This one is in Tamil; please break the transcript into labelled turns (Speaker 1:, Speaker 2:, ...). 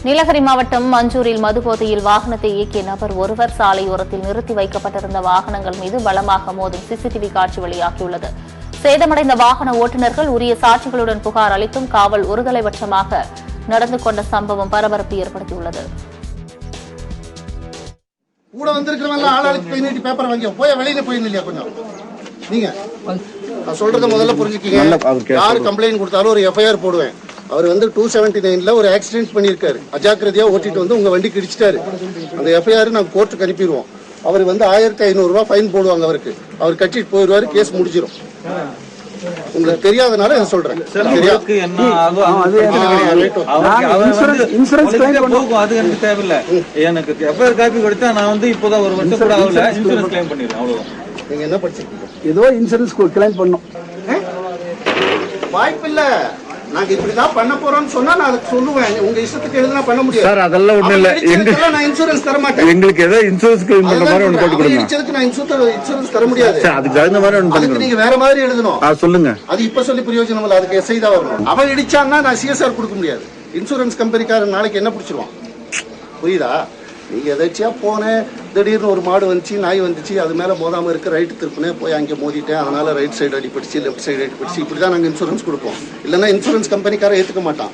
Speaker 1: நீலகிரி மாவட்டம் மஞ்சூரில் மதுபோதையில் வாகனத்தை இயக்கிய நபர் ஒருவர் சாலையோரத்தில் நிறுத்தி வைக்கப்பட்டிருந்த வாகனங்கள் மீது பலமாக மோதும் சிசிடிவி காட்சி வெளியாகியுள்ளது. சேதமடைந்த வாகன ஓட்டுநர்கள் உரிய சாட்சிகளுடன் புகார் அளித்தும் காவல் ஒருதலைபட்சமாக நடந்து கொண்ட சம்பவம் பரபரப்பு ஏற்படுத்தியுள்ளது.
Speaker 2: கூட வந்திருக்கிறவங்க ஆளாளுக்கு போய் நீட்டி பேப்பர் வாங்கி போய் வெளியில போயிருந்தீங்க. கொஞ்சம் நீங்க நான் சொல்றத முதல்ல புரிஞ்சுக்கீங்க. யாரு கம்ப்ளைண்ட் கொடுத்தாலும் ஒரு எஃப்ஐஆர் போடுவேன். அவர் வந்து 279ல ஒரு ஆக்சிடென்ட் பண்ணியிருக்காரு. அஜாக்கிரதையா ஓட்டிட்டு வந்து உங்க வண்டிக்கு இடிச்சிட்டாரு. அந்த எஃப்ஐஆர் நாங்கள் கோர்ட்டுக்கு அனுப்பிடுவோம். அவர் வந்து 1500 ரூபாய் ஃபைன் போடுவாங்க. அவருக்கு அவர் கட்டிட்டு போயிடுவாரு. கேஸ் முடிஞ்சிடும். உங்களுக்கு தெரியாதனால நான் சொல்றேன். நீங்க என்ன படிச்சிருக்கீங்க?
Speaker 3: ஏதோ இன்சூரன்ஸ் கிளைம் பண்ணோம்.
Speaker 2: வாய்ப்பில்லை. நாங்க இப்படிதான் பண்ண போறோம்னு சொன்னா நான் அதுக்கு சொல்லுவேன். உங்க இஷ்டத்துக்கு எழுதுனா பண்ண முடியாது
Speaker 4: சார். அதெல்லாம் ஒண்ணு இல்ல.
Speaker 2: நான் இன்சூரன்ஸ் தர மாட்டேன்.
Speaker 4: எங்களுக்கு ஏதோ இன்சூரன்ஸ் கிளைம் பண்ற மாதிரி ஒன்னு போட்டு கொடுங்க.
Speaker 2: இடிச்சதுக்கு நான் இன்சூரன்ஸ் தர முடியாது
Speaker 4: சார். அதுக்கு தகுந்த மாதிரி ஒன்னு பண்ணுங்க.
Speaker 2: நீங்க வேற மாதிரி எழுதணும்.
Speaker 4: சொல்லுங்க.
Speaker 2: அது இப்ப சொல்லி பிரயோஜனம் இல்ல. அதுக்கு எஸ்ஐ தான் வரணும். அவன் இடிச்சான்னா நான் சிஎஸ்ஆர் கொடுக்க முடியாது. இன்சூரன்ஸ் கம்பெனிக்காரன் நாளைக்கு என்ன பிடிச்சிருவான்? புரியுதா? நீங்க எதாச்சியா போனேன், திடீர்னு ஒரு மாடு வந்துச்சு, நாய் வந்துச்சு, அது மேல மோதாம இருக்கு, ரைட்டு திருப்பினேன், போய் அங்கே மோதிட்டேன், அதனால ரைட் சைடு அடிபடிச்சு, லெஃப்ட் சைடு அடிபடிச்சு, இப்படிதான் நாங்க இன்சூரன்ஸ் கொடுப்போம். இல்லைன்னா இன்சூரன்ஸ் கம்பெனிக்காரன் ஏத்துக்க மாட்டான்.